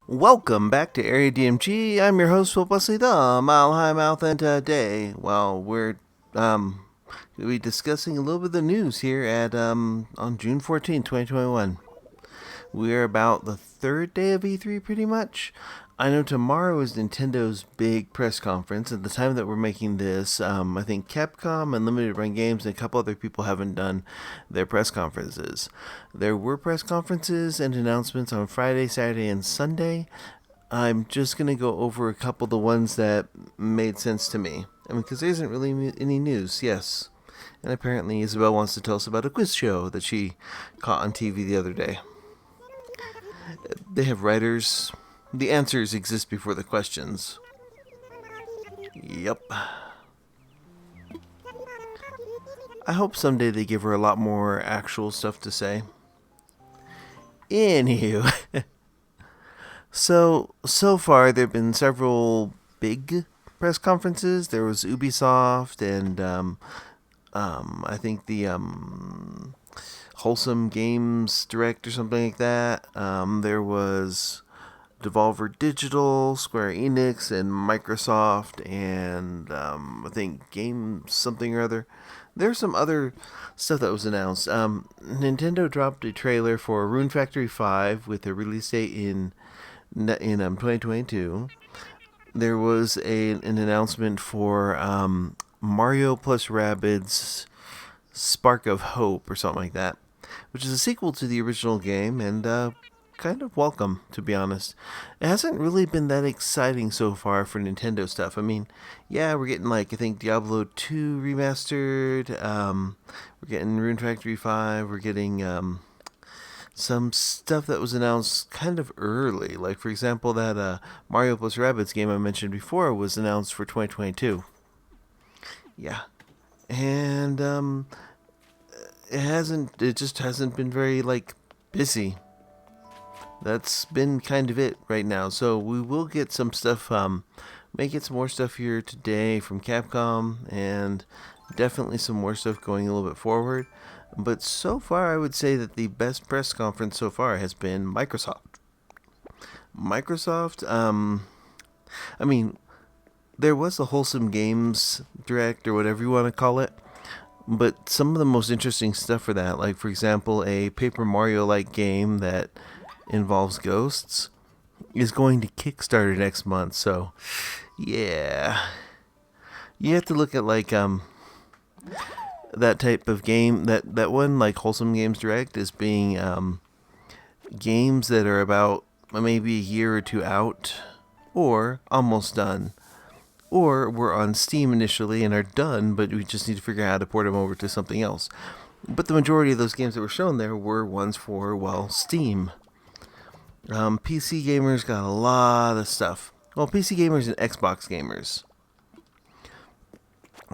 Welcome back to Area DMG. I'm your host, Will Wesley, the Mile High Mouth, and today, well, we're going to be discussing a little bit of the news here at on June 14th, 2021. We're about the third day of E3, pretty much. I know tomorrow is Nintendo's big press conference. At the time that we're making this, I think Capcom and Limited Run Games and a couple other people haven't done their press conferences. There were press conferences and announcements on Friday, Saturday, and Sunday. I'm just going to go over a couple of the ones that made sense to me. I mean, because there isn't really any news, yes. And apparently Isabel wants to tell us about a quiz show that she caught on TV the other day. They have writers. The answers exist before the questions. Yep. I hope someday they give her a lot more actual stuff to say. Anywho. So far there have been several big press conferences. There was Ubisoft and I think the Wholesome Games Direct or something like that. There was Devolver Digital, Square Enix, and Microsoft, and I think Game something or other. There's some other stuff that was announced. Nintendo dropped a trailer for Rune Factory 5 with a release date in 2022. There was an announcement for Mario plus Rabbids Spark of Hope or something like that, which is a sequel to the original game and kind of welcome, to be honest. It hasn't really been that exciting so far for Nintendo stuff. I mean, yeah, we're getting I think Diablo 2 remastered. We're getting Rune Factory 5. We're getting some stuff that was announced kind of early. Like, for example, that Mario plus Rabbids game I mentioned before was announced for 2022. Yeah. And it just hasn't been very busy. That's been kind of it right now. So we will get some stuff, may get some more stuff here today from Capcom, and definitely some more stuff going a little bit forward. But so far, I would say that the best press conference so far has been Microsoft. Microsoft, I mean, there was the Wholesome Games Direct, or whatever you want to call it. But some of the most interesting stuff for that, like, for example, a Paper Mario-like game that involves ghosts, is going to Kickstarter next month. So, yeah, you have to look at that type of game. That one, like Wholesome Games Direct, is being games that are about maybe a year or two out, or almost done, or were on Steam initially and are done, but we just need to figure out how to port them over to something else. But the majority of those games that were shown there were ones for, well, Steam. PC gamers got a lot of stuff. Well, PC gamers and Xbox gamers.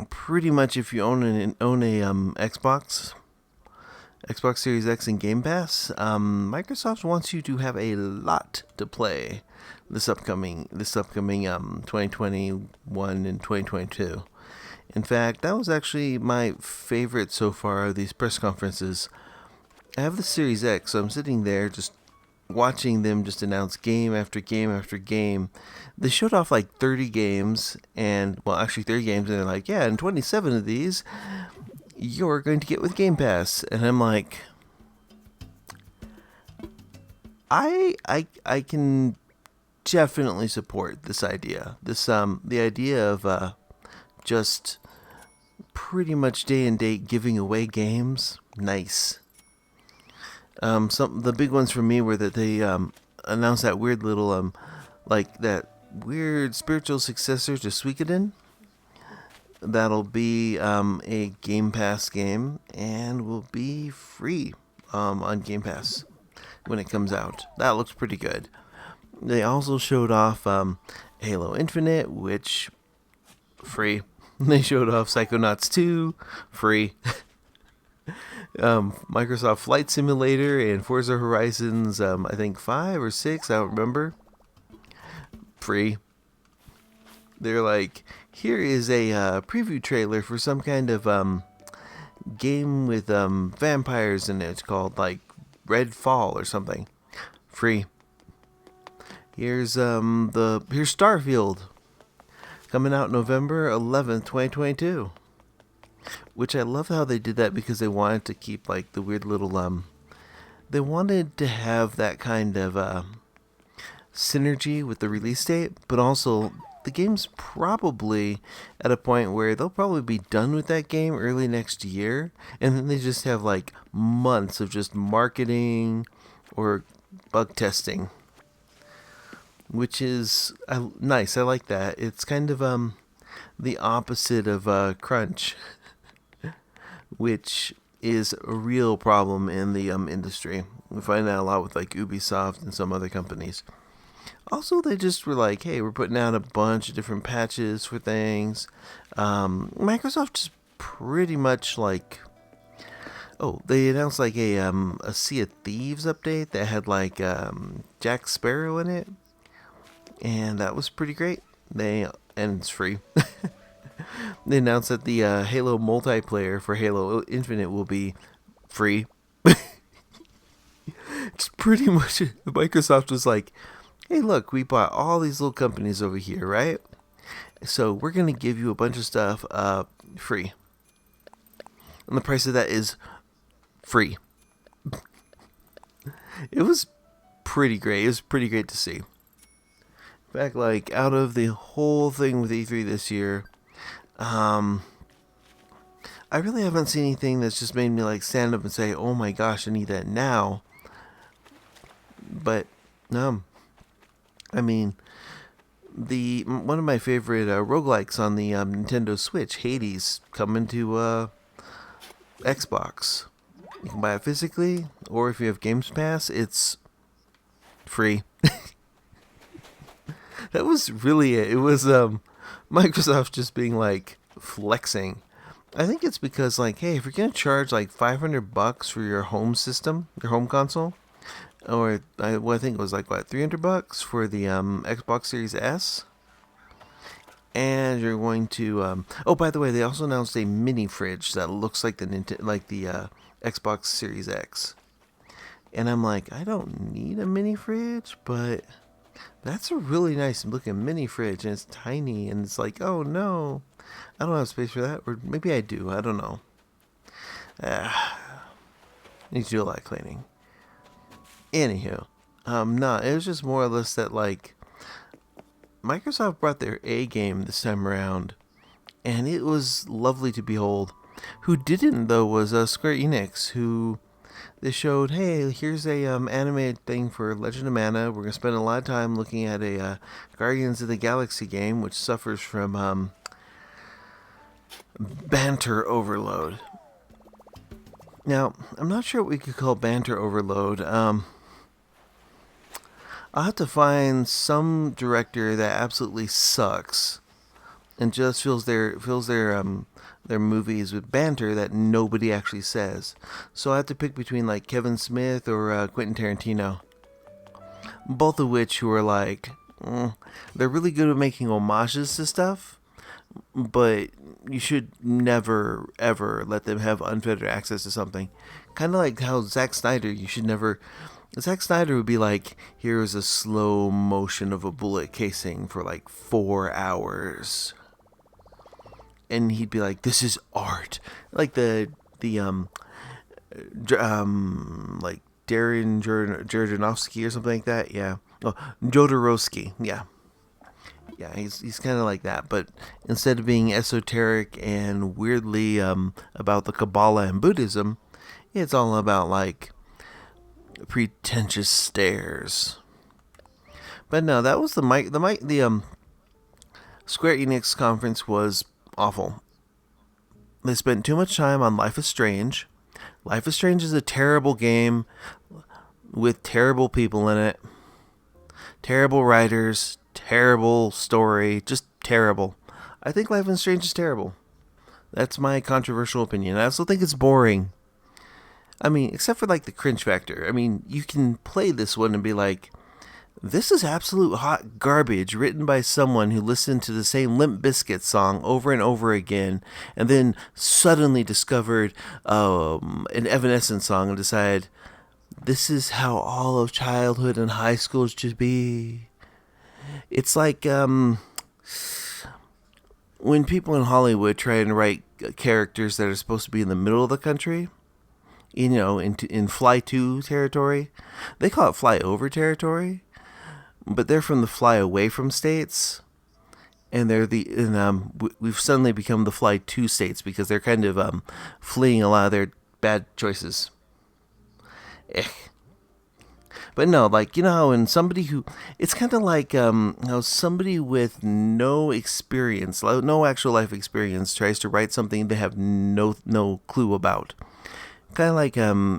Pretty much, if you own a Xbox Series X and Game Pass, Microsoft wants you to have a lot to play this upcoming 2021 and 2022. In fact, that was actually my favorite so far of these press conferences. I have the Series X, so I'm sitting there just watching them just announce game after game after game. They showed off 30 games, and, well, actually 30 games, and they're like, yeah, and 27 of these you're going to get with Game Pass. And I'm like, I can definitely support this idea. The idea of just pretty much day and date giving away games. Nice. The big ones for me were that they announced that weird little that weird spiritual successor to Suikoden. That'll be a Game Pass game and will be free on Game Pass when it comes out. That looks pretty good. They also showed off Halo Infinite, which free. They showed off Psychonauts 2, free. Microsoft Flight Simulator and Forza Horizons, I think 5 or 6, I don't remember. Free. They're like, here is a preview trailer for some kind of game with vampires in it. It's called Red Fall or something. Free. Here's Starfield coming out November 11th, 2022. Which I love how they did that because they wanted to keep like the weird little they wanted to have that kind of synergy with the release date, but also the game's probably at a point where they'll probably be done with that game early next year, and then they just have like months of just marketing or bug testing, which is nice. I like that. It's kind of the opposite of crunch, which is a real problem in the industry. We find that a lot with like Ubisoft and some other companies. Also, they just were like, hey, we're putting out a bunch of different patches for things. Microsoft just pretty much like, oh, they announced like a Sea of Thieves update that had like Jack Sparrow in it, and that was pretty great. And it's free. They announced that the Halo multiplayer for Halo Infinite will be free. It's pretty much Microsoft was like, hey, look, we bought all these little companies over here, right? So we're going to give you a bunch of stuff free. And the price of that is free. It was pretty great. It was pretty great to see. In fact, like, out of the whole thing with E3 this year, I really haven't seen anything that's just made me, like, stand up and say, oh my gosh, I need that now. But, I mean, one of my favorite roguelikes on the Nintendo Switch, Hades, coming to Xbox. You can buy it physically, or if you have Games Pass, it's free. That was really it. It was Microsoft just being like flexing. I think it's because like, hey, if you're gonna charge like $500 for your home system, your home console, or I think it was like what, $300 for the Xbox Series S, and you're going to oh, by the way, they also announced a mini fridge that looks like the Xbox Series X, and I'm like, I don't need a mini fridge, but that's a really nice looking mini fridge, and it's tiny, and it's like, oh no, I don't have space for that, or maybe I do, I don't know. Need to do a lot of cleaning. Anywho, no, it was just more or less that like Microsoft brought their A game this time around, and it was lovely to behold. Who didn't though was Square Enix, who they showed, hey, here's a animated thing for Legend of Mana. We're gonna spend a lot of time looking at a Guardians of the Galaxy game, which suffers from banter overload. Now, I'm not sure what we could call banter overload. I'll have to find some director that absolutely sucks and just fills their movies with banter that nobody actually says. So I have to pick between like Kevin Smith or Quentin Tarantino, both of which who are like, they're really good at making homages to stuff, but you should never ever let them have unfettered access to something. Kind of like how Zack Snyder, Zack Snyder would be like, here's a slow motion of a bullet casing for like 4 hours. And he'd be like, this is art. Like like Darren Jodorowsky or something like that. Yeah. Oh, Jodorowsky. Yeah. Yeah, he's kind of like that. But instead of being esoteric and weirdly about the Kabbalah and Buddhism, it's all about like pretentious stares. But no, that was the Square Enix conference was awful. They spent too much time on Life is Strange. Life is Strange is a terrible game with terrible people in it. Terrible writers, terrible story, just terrible. I think Life is Strange is terrible. That's my controversial opinion. I also think it's boring. I mean, except for like the cringe factor. I mean, you can play this one and be like, this is absolute hot garbage written by someone who listened to the same Limp Bizkit song over and over again and then suddenly discovered an Evanescence song and decided, this is how all of childhood and high school should be. It's like when people in Hollywood try and write characters that are supposed to be in the middle of the country, in fly to territory. They call it fly over territory, but they're from the fly away from states, and we've suddenly become the fly to states because they're kind of fleeing a lot of their bad choices. Eh. But no, like, how when it's kind of like how somebody with no experience, no actual life experience, tries to write something they have no clue about. Kind of like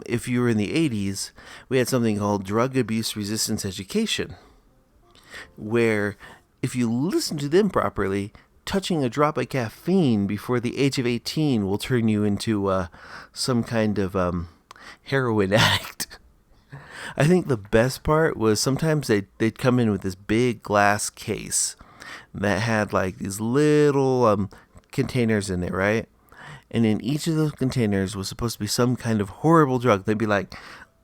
if you were in the 80s, we had something called drug abuse resistance education, where if you listen to them properly, touching a drop of caffeine before the age of 18 will turn you into some kind of heroin addict. I think the best part was sometimes they'd come in with this big glass case that had like these little containers in it, right? And in each of those containers was supposed to be some kind of horrible drug. They'd be like,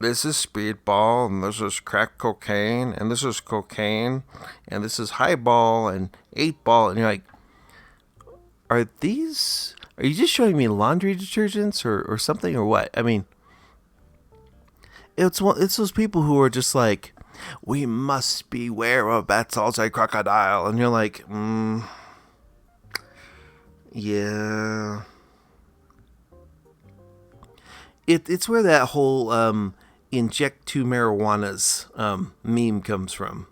this is speedball, and this is crack cocaine, and this is cocaine, and this is highball and 8-ball. And you're like, are you just showing me laundry detergents or something or what? I mean, it's those people who are just like, we must beware of that salty crocodile. And you're like, yeah. It's where that whole inject two marijuanas meme comes from.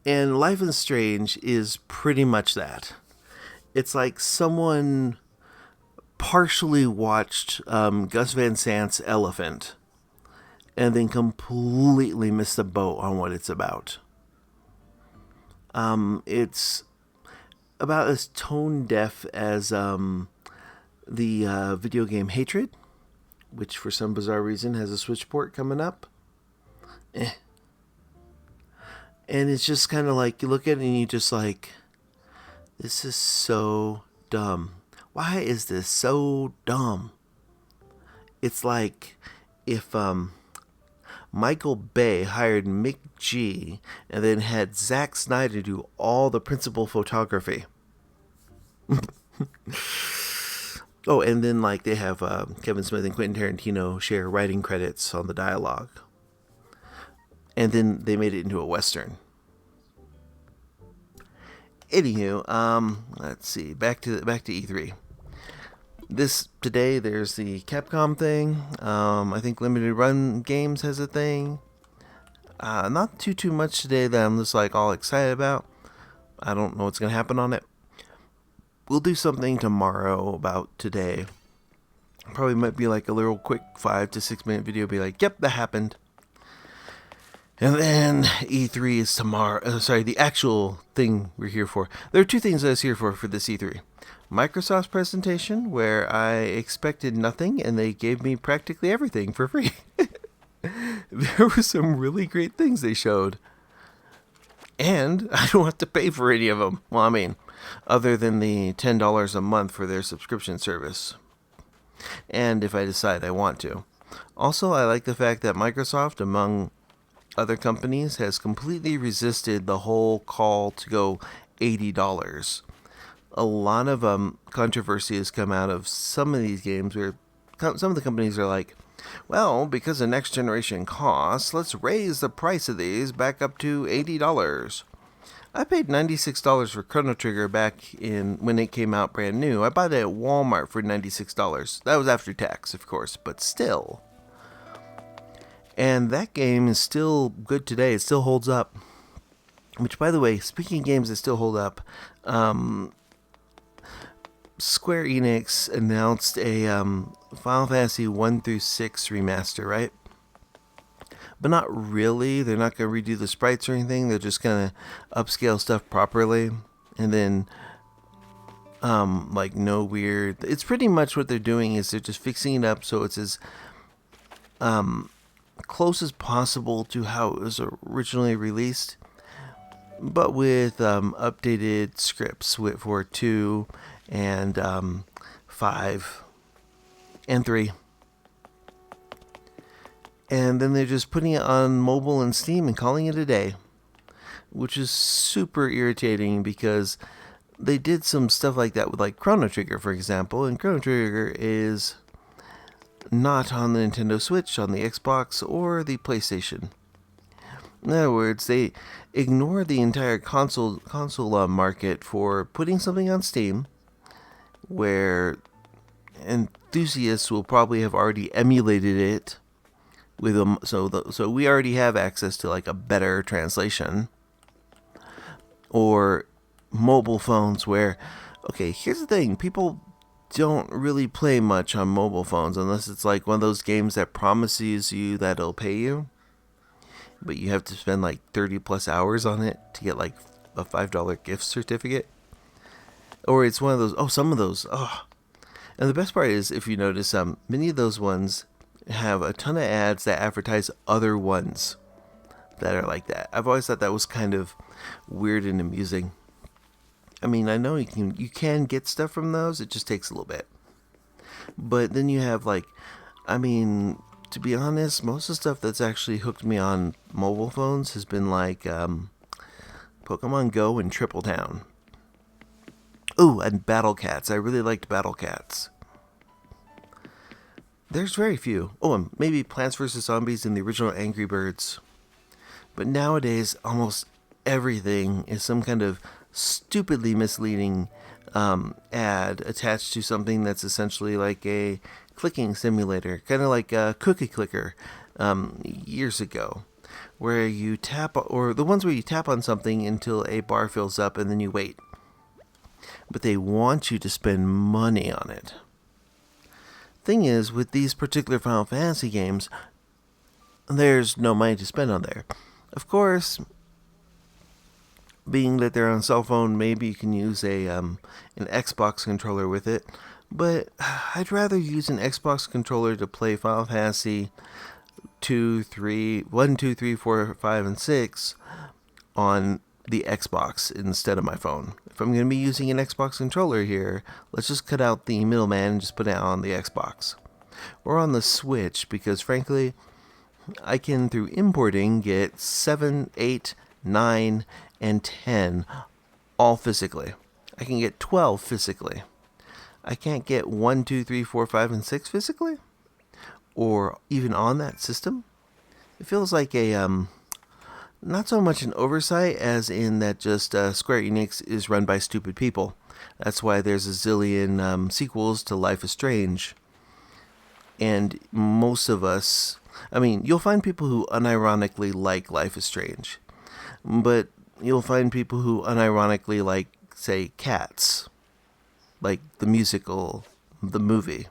And Life is Strange is pretty much that. It's like someone partially watched Gus Van Sant's Elephant and then completely missed the boat on what it's about. It's about as tone deaf as the video game Hatred, which for some bizarre reason has a Switch port coming up. And it's just kind of like, you look at it and you just like, this is so dumb. Why is this so dumb? It's like if Michael Bay hired Mick G and then had Zack Snyder do all the principal photography. Oh, and then like they have Kevin Smith and Quentin Tarantino share writing credits on the dialogue. And then they made it into a Western. Anywho, let's see. Back to E3. Today there's the Capcom thing. I think Limited Run Games has a thing. Not too much today that I'm just like all excited about. I don't know what's gonna happen on it. We'll do something tomorrow about today. Probably might be like a little quick 5 to 6 minute video. Be like, yep, that happened. And then E3 is tomorrow. The actual thing we're here for. There are two things I was here for this E3. Microsoft's presentation, where I expected nothing and they gave me practically everything for free. There were some really great things they showed. And I don't have to pay for any of them. Well, I mean, other than the $10 a month for their subscription service. And if I decide I want to. Also, I like the fact that Microsoft, among other companies, has completely resisted the whole call to go $80. A lot of controversy has come out of some of these games where some of the companies are like, well, because of next generation costs, let's raise the price of these back up to $80. I paid $96 for Chrono Trigger back when it came out brand new. I bought it at Walmart for $96. That was after tax, of course, but still. And that game is still good today. It still holds up. Which, by the way, speaking of games that still hold up, Square Enix announced a Final Fantasy 1 through 6 remaster, right? But not really. They're not going to redo the sprites or anything. They're just going to upscale stuff properly. And then, no weird... It's pretty much what they're doing is they're just fixing it up so it's as close as possible to how it was originally released. But with updated scripts for 2 and 5 and 3. And then they're just putting it on mobile and Steam and calling it a day. which is super irritating because they did some stuff like that with like Chrono Trigger, for example, and Chrono Trigger is not on the Nintendo Switch, on the Xbox, or the PlayStation. In other words, they ignore the entire console market for putting something on Steam, where enthusiasts will probably have already emulated it with them. So we already have access to like a better translation, or mobile phones where, okay, here's the thing, people don't really play much on mobile phones unless it's like one of those games that promises you that it'll pay you, but you have to spend like 30 plus hours on it to get like a $5 gift certificate. Or it's one of those, some of those, And the best part is, if you notice, many of those ones have a ton of ads that advertise other ones that are like that. I've always thought that was kind of weird and amusing. I mean, I know you can get stuff from those. It just takes a little bit. But then you have like, I mean, to be honest, most of the stuff that's actually hooked me on mobile phones has been like Pokemon Go and Triple Town. Ooh, and Battle Cats. I really liked Battle Cats. There's very few. Oh, and maybe Plants vs. Zombies and the original Angry Birds. But nowadays, almost everything is some kind of stupidly misleading ad attached to something that's essentially like a clicking simulator, kind of like a cookie clicker years ago, where you tap, or the ones where you tap on something until a bar fills up and then you wait. But they want you to spend money on it. Thing is, with these particular Final Fantasy games, there's no money to spend on there. Of course, being that they're on a cell phone, maybe you can use an Xbox controller with it, but I'd rather use an Xbox controller to play Final Fantasy 1, 2, 3, 4, 5, and 6 on the Xbox instead of my phone. If I'm going to be using an Xbox controller here, let's just cut out the middleman and just put it on the Xbox. Or on the Switch, because frankly, I can, through importing, get 7, 8, 9, and 10 all physically. I can get 12 physically. I can't get 1, 2, 3, 4, 5, and 6 physically? Or even on that system? It feels like a, not so much an oversight as in that just Square Enix is run by stupid people. That's why there's a zillion sequels to Life is Strange. And most of us, I mean, you'll find people who unironically like Life is Strange. But you'll find people who unironically like, say, Cats. Like the musical, the movie.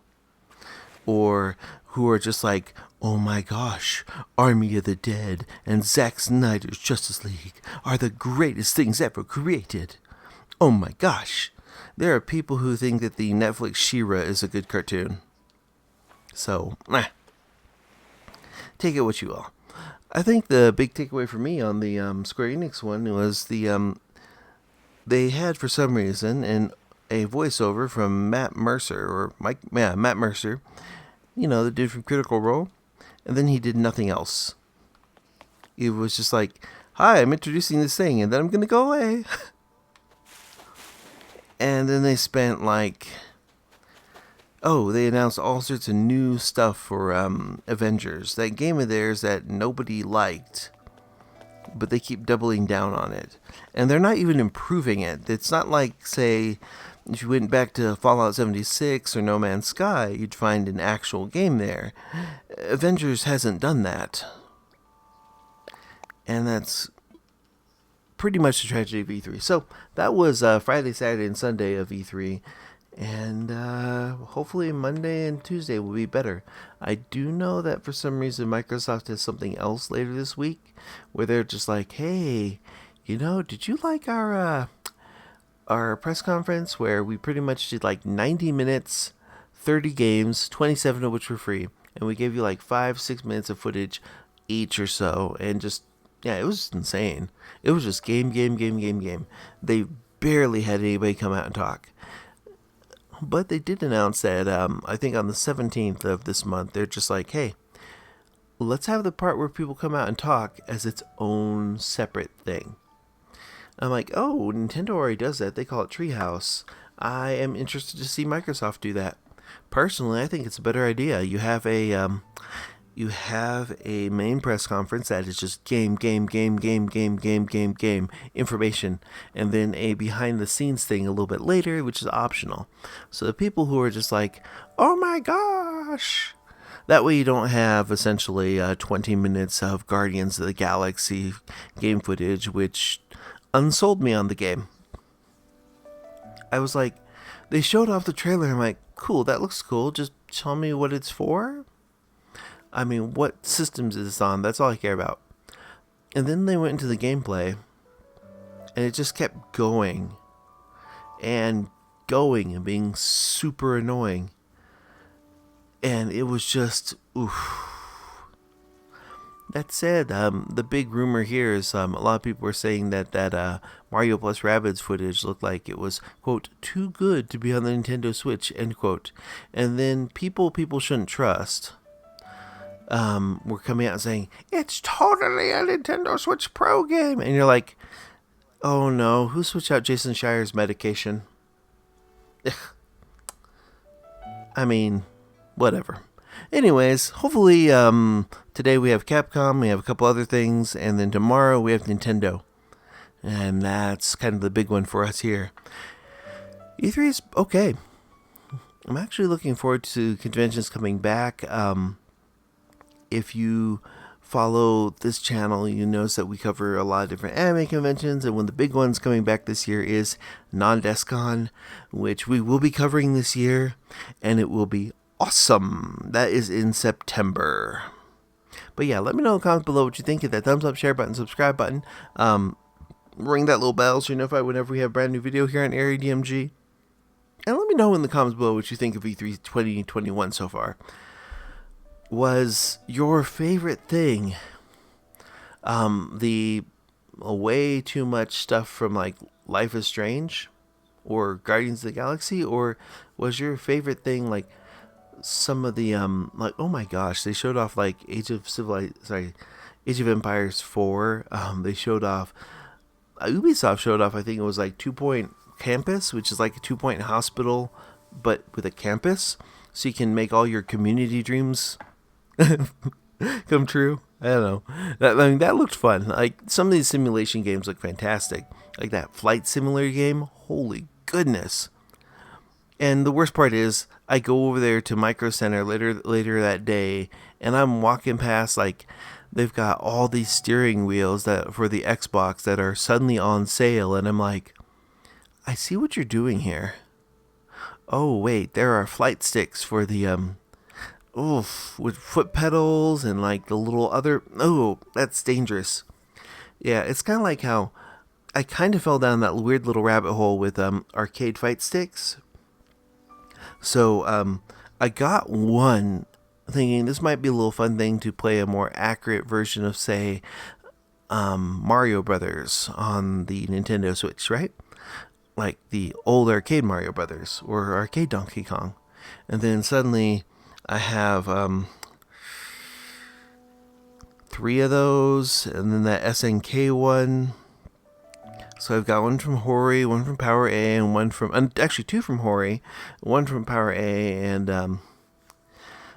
Or who are just like, oh my gosh, Army of the Dead and Zack Snyder's Justice League are the greatest things ever created. Oh my gosh. There are people who think that the Netflix She-Ra is a good cartoon. So, take it what you will. I think the big takeaway for me on the Square Enix one was they had, for some reason, a voiceover from Matt Mercer, Matt Mercer, you know, the dude from Critical Role, and then he did nothing else. It was just like, hi, I'm introducing this thing, and then I'm going to go away. And then they spent like, they announced all sorts of new stuff for Avengers. That game of theirs that nobody liked, but they keep doubling down on it. And they're not even improving it. It's not like, say, if you went back to Fallout 76 or No Man's Sky, you'd find an actual game there. Avengers hasn't done that. And that's pretty much the tragedy of E3. So that was Friday, Saturday, and Sunday of E3. And hopefully Monday and Tuesday will be better. I do know that for some reason Microsoft has something else later this week where they're just like, hey, you know, did you like our press conference where we pretty much did like 90 minutes, 30 games, 27 of which were free, and we gave you like 5-6 minutes of footage each or so, and just, yeah, it was insane. It was just game. They barely had anybody come out and talk. But they did announce that, I think on the 17th of this month, they're just like, hey, let's have the part where people come out and talk as its own separate thing. I'm like, oh, Nintendo already does that. They call it Treehouse. I am interested to see Microsoft do that. Personally, I think it's a better idea. You have a main press conference that is just game information, and then a behind the scenes thing a little bit later, which is optional. So the people who are just like, oh my gosh, that way you don't have essentially 20 minutes of Guardians of the Galaxy game footage, which unsold me on the game. I was like, they showed off the trailer. I'm like, cool, that looks cool. Just tell me what it's for. I mean, what systems is this on? That's all I care about. And then they went into the gameplay, and it just kept going and going and being super annoying. And it was just, oof. That said, the big rumor here is a lot of people were saying that Mario plus Rabbids footage looked like it was, quote, too good to be on the Nintendo Switch, end quote. And then people shouldn't trust were coming out and saying, it's totally a Nintendo Switch Pro game. And you're like, oh no, who switched out Jason Shire's medication? I mean, whatever. Anyways, hopefully today we have Capcom, we have a couple other things, and then tomorrow we have Nintendo. And that's kind of the big one for us here. E3 is okay. I'm actually looking forward to conventions coming back. If you follow this channel, you notice that we cover a lot of different anime conventions, and one of the big ones coming back this year is Non-Descon, which we will be covering this year, and it will be awesome. That is in September. But yeah, let me know in the comments below what you think. Hit that thumbs up, share button, subscribe button. Ring that little bell so you're notified whenever we have a brand new video here on Area DMG. And let me know in the comments below what you think of E3 2021 so far. Was your favorite thing the way too much stuff from like Life is Strange or Guardians of the Galaxy, or was your favorite thing like some of the like, oh my gosh, they showed off like Age of Empires 4. They showed off Ubisoft showed off, I think it was like 2 Point Campus, which is like a 2 Point hospital but with a campus, so you can make all your community dreams come true. I don't know. That looked fun. Like, some of these simulation games look fantastic. Like that flight simulator game. Holy goodness. And the worst part is, I go over there to Micro Center later that day, and I'm walking past, like, they've got all these steering wheels that for the Xbox that are suddenly on sale, and I'm like, I see what you're doing here. Oh wait, there are flight sticks for the with foot pedals and like the little other. Oh, that's dangerous. Yeah, it's kind of like how I kind of fell down that weird little rabbit hole with arcade fight sticks. So I got one, thinking this might be a little fun thing to play a more accurate version of, say, Mario Brothers on the Nintendo Switch, right? Like the old arcade Mario Brothers or arcade Donkey Kong. And then suddenly I have 3 of those, and then that SNK one. So I've got one from Hori, one from Power A, and one from, actually 2 from Hori, one from Power A, and the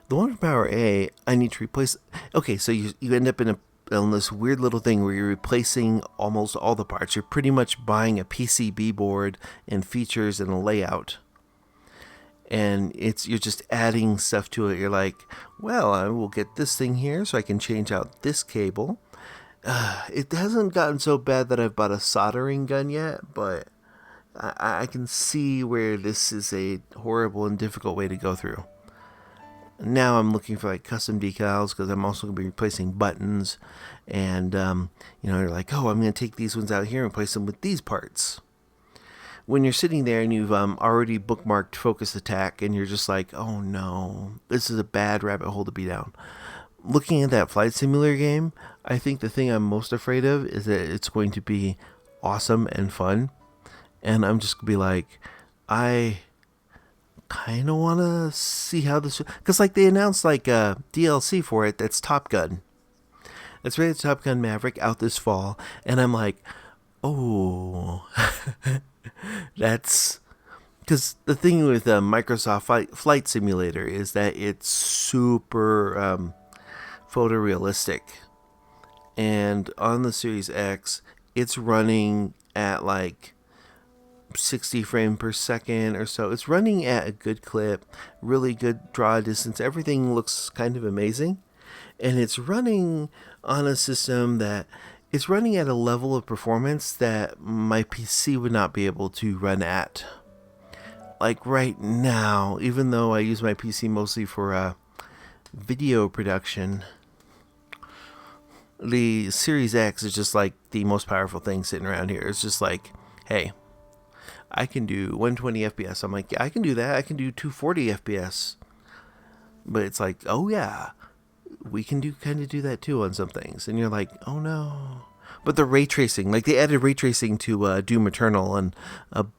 one from Power A, I need to replace. Okay, so you end up in this weird little thing where you're replacing almost all the parts. You're pretty much buying a PCB board and features and a layout. And you're just adding stuff to it. You're like, well, I will get this thing here so I can change out this cable. It hasn't gotten so bad that I've bought a soldering gun yet, but I can see where this is a horrible and difficult way to go through. Now I'm looking for like custom decals because I'm also going to be replacing buttons. And, you're like, oh, I'm going to take these ones out here and replace them with these parts. When you're sitting there and you've already bookmarked focus attack and you're just like, oh no, this is a bad rabbit hole to be down. Looking at that flight simulator game, I think the thing I'm most afraid of is that it's going to be awesome and fun. And I'm just going to be like, I kind of want to see how this... Because like they announced like a DLC for it that's Top Gun. It's rated Top Gun Maverick out this fall. And I'm like, Oh, that's because the thing with Microsoft Flight Simulator is that it's super photorealistic, and on the Series X, it's running at like 60 frames per second or so. It's running at a good clip, really good draw distance. Everything looks kind of amazing. And it's running on a system that it's running at a level of performance that my PC would not be able to run at. Like right now, even though I use my PC mostly for video production, the Series X is just like the most powerful thing sitting around here. It's just like, hey, I can do 120 FPS. I'm like, yeah, I can do that. I can do 240 FPS. But it's like, oh yeah, we can do that too on some things. And you're like, oh no. But the ray tracing, like they added ray tracing to Doom Eternal, and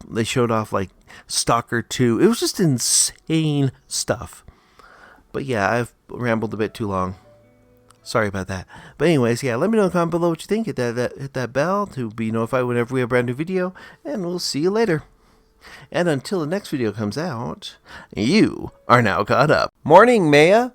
they showed off like Stalker 2. It was just insane stuff. But yeah, I've rambled a bit too long. Sorry about that. But anyways, yeah, let me know in the comment below what you think. Hit that bell to be notified whenever we have a brand new video, and we'll see you later. And until the next video comes out, you are now caught up. Morning, Maya.